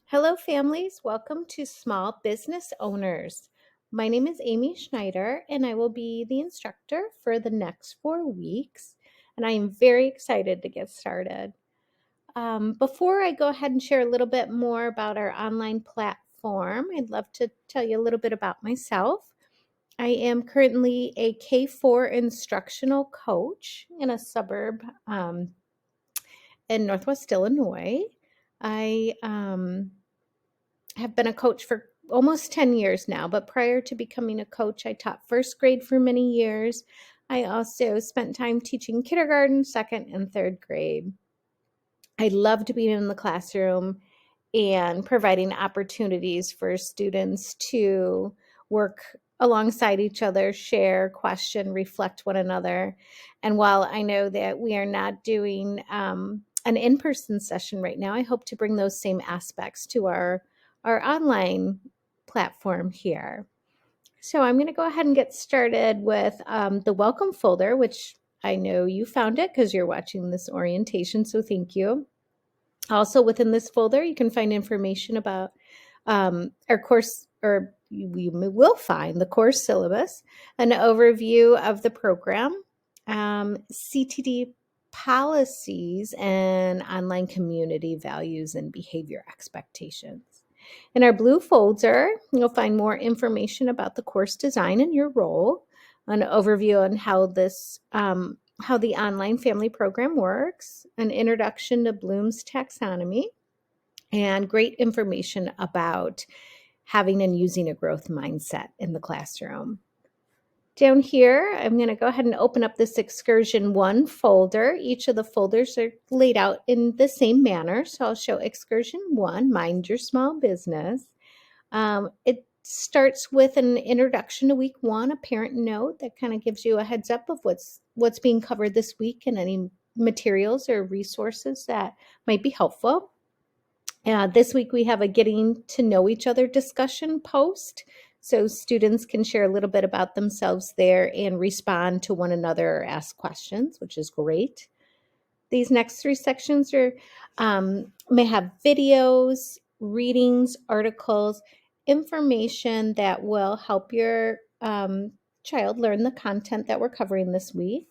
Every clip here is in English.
Hello, families. Welcome to Small Business Owners. My name is Amy Schneider, and I will be the instructor for the next 4 weeks. And I am very excited to get started. Before I go ahead and share a little bit more about our online platform, I'd love to tell you a little bit about myself. I am currently a K-4 instructional coach in a suburb in Northwest Illinois. I have been a coach for almost 10 years now, but prior to becoming a coach, I taught first grade for many years. I also spent time teaching kindergarten, second, and third grade. I loved being in the classroom and providing opportunities for students to work alongside each other, share, question, reflect one another. And while I know that we are not doing an in-person session right now, I hope to bring those same aspects to our online platform here. So I'm going to go ahead and get started with the welcome folder, which I know you found it because you're watching this orientation, so thank you. Also within this folder, you can find information about our course, or you will find the course syllabus, an overview of the program, CTD policies, and online community values and behavior expectations. In our blue folder, you'll find more information about the course design and your role, an overview on how the online family program works, an introduction to Bloom's taxonomy, and great information about having and using a growth mindset in the classroom. Down here, I'm going to go ahead and open up this Excursion 1 folder. Each of the folders are laid out in the same manner. So I'll show Excursion 1, Mind Your Small Business. It starts with an introduction to week 1, a parent note that kind of gives you a heads up of what's being covered this week and any materials or resources that might be helpful. This week we have a getting to know each other discussion post, so students can share a little bit about themselves there and respond to one another or ask questions, which is great. These next 3 sections may have videos, readings, articles, information that will help your child learn the content that we're covering this week.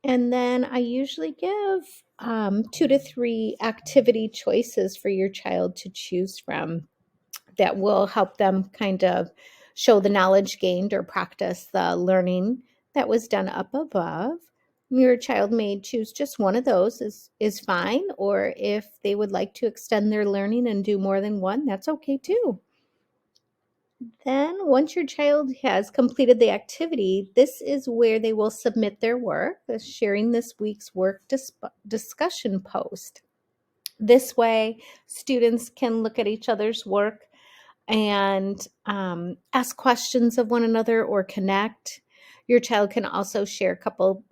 And then I usually give 2 to 3 activity choices for your child to choose from that will help them kind of show the knowledge gained or practice the learning that was done up above. Your child may choose just one of those is fine, or if they would like to extend their learning and do more than one, that's okay too. Then once your child has completed the activity, this is where they will submit their work, sharing this week's work discussion post. This way, students can look at each other's work and ask questions of one another or connect. Your child can also share a couple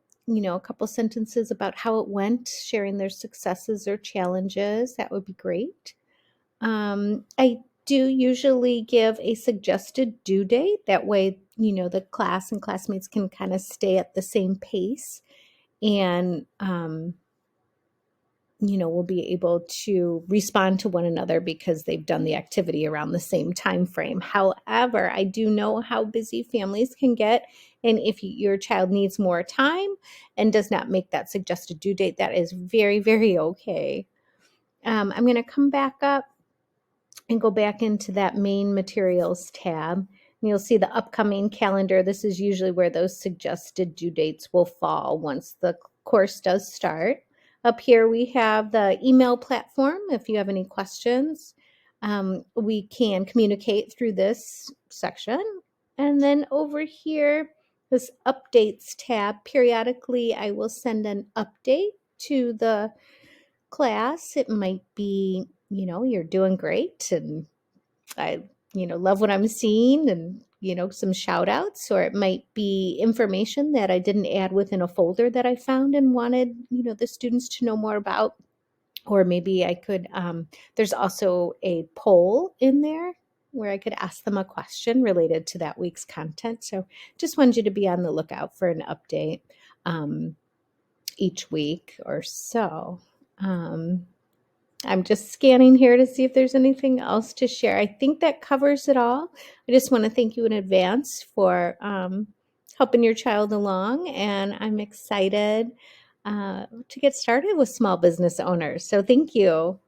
sentences about how it went, sharing their successes or challenges. That would be great. I do usually give a suggested due date. That way, the class and classmates can kind of stay at the same pace and, we'll be able to respond to one another because they've done the activity around the same time frame. However, I do know how busy families can get, and if your child needs more time and does not make that suggested due date, that is very, very okay. I'm going to come back up and go back into that main materials tab. And you'll see the upcoming calendar. This is usually where those suggested due dates will fall once the course does start. Up here we have the email platform. If you have any questions, we can communicate through this section. And then over here, this updates tab, periodically I will send an update to the class. It might be, you're doing great and I, love what I'm seeing and, some shout outs, or it might be information that I didn't add within a folder that I found and wanted, the students to know more about. Or maybe I could, there's also a poll in there where I could ask them a question related to that week's content. So just wanted you to be on the lookout for an update each week or so. I'm just scanning here to see if there's anything else to share. I think that covers it all. I just want to thank you in advance for helping your child along, and I'm excited to get started with small business owners. So thank you.